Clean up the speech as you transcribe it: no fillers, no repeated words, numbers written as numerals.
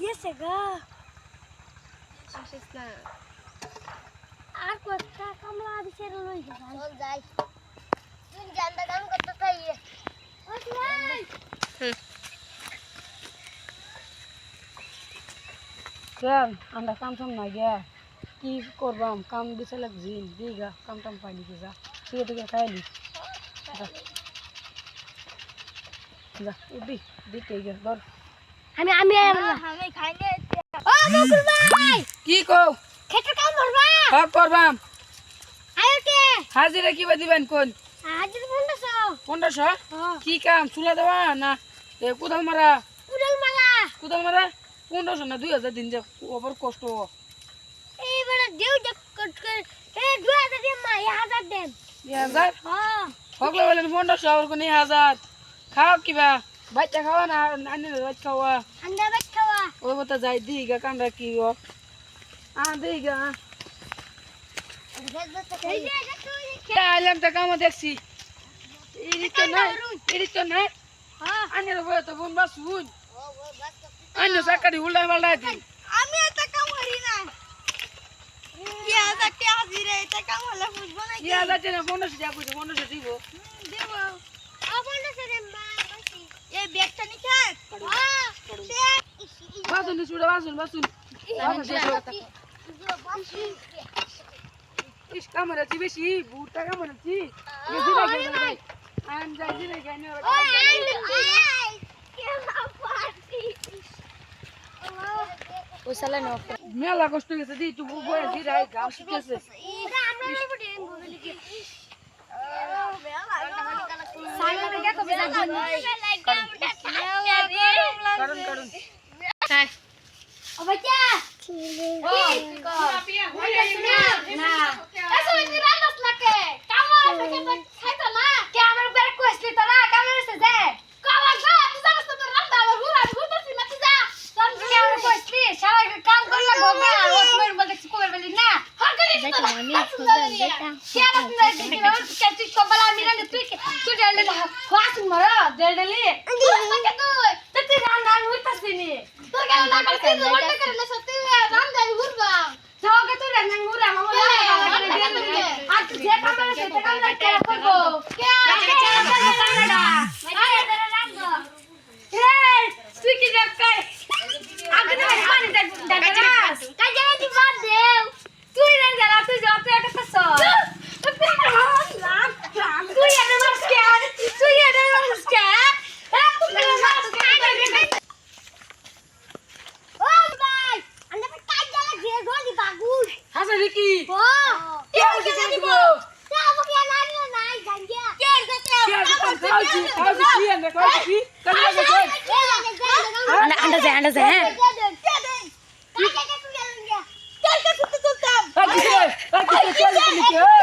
গেছে গা আসিস না আর কথা কামলা দিছে লই গেছে চল যাই তুই জানদা গান করতে চাই ওই কেন আমরা কাম টাম না গিয়া কি করবাম কাম দিছে লাগছি দিগা কাম টাম পাইনি কি যা তুই এদিকে খাইলি যা উঠি দিতে গিয়া ধর আমি আমি আমি খাইলে ও মুকুল ভাই কি কও খেতে কাম করবা সব করবাম আয়োকে হাজিরা কি দিবেন কোন হাজির বন্ধছো 1500 কি কাম চুলা দেওয়া না কোদাল মারা উড়াল মালা 1500 না 2000 দিন যা ওপর কষ্ট এই বড় দেউ দেখ এ 2000 দে মা 1000 দেন 1000 হ্যাঁ হগলে বলেন 1500 আর কোন 1000 খাও কিবা বাচ্চা খাওয়া না আনি বাচ্চা খাওয়া আন্ডা ভাত খাওয়া ওই মতো যাই দিগা কামরা কি ও দিগা এই যে তুই আইলাম তো কাম দেখছি এদিক তো নাই হ্যাঁ আনি বই তো বোন বাসুন আনি সাকারি উল্টা পাল্টা দিন আমি এটা কাম করি না কি আছে কি আজি রে এটা কাম হলে বুঝবো না কি আলাদা না 1500 যা কইছো 1500 দিব দেব আপন সরে মা বসি এই ব্যাগটা নি খাক হ্যাঁ বাসুন ছুড়ে বাসুন ইস কামরা জি বেশি বুটা কামরা জি বেশি লাগে আন যাই দিলে গানে ও আই কেমন পার্টি ওই সালে না মেলা কষ্ট গেছে দি তুই বই দি রাই গাও শিখেছে আমরা বড় বলে কি সাইলে কে কবে যাবেন কারণ হ্যাঁ ও বাচ্চা ও না এসো ইনি রান্নাস লাগে কামা থেকে খাইতো না কে আমার বের কইছলি তো না কামা এসে দে কামা গা তুই জানিস তো রান্না আমার হুরা ঘুরতেছি না তুই যা তোর কে আমার কইছলি সারা কাম করলা গোগা আর ওর মের বলতে কি কইবে বলি না হর করি দেখো আমি খোঁজা দেখতাম কে আর তুই কি না কে তুই সবালা মিলা তুই তুই ডেলে হাস মারা ডেলে তুই রান্না হইতাছিস নি তোর কেন না করছিস বলতে করলে সত্যি রান্না ঘুরবা যাওগে তুই রান্না ঘুরা মামা আর তুই যে কাম করে সেটা কাম কে করবো কে রান্নাটা আয় রান্না এই তুই কি দেখাই আগে তো মানে দেখা কাজে দি বাদ দেও তুই রান্না তুই যত একটা সস তুই এনে মাস কে তুই এনে মাস কে ও ভাই আমরা কাজ জ্বালা ঘিরে গলি বাগুল হাসা দেখি ও কে বলছে দিব তাও কি নানি নাই গাঙ্গিয়া কে কে খাওছি কি এনে খাওছি কাজ লাগে আন্ডা যায় হ্যাঁ আর কি চল কি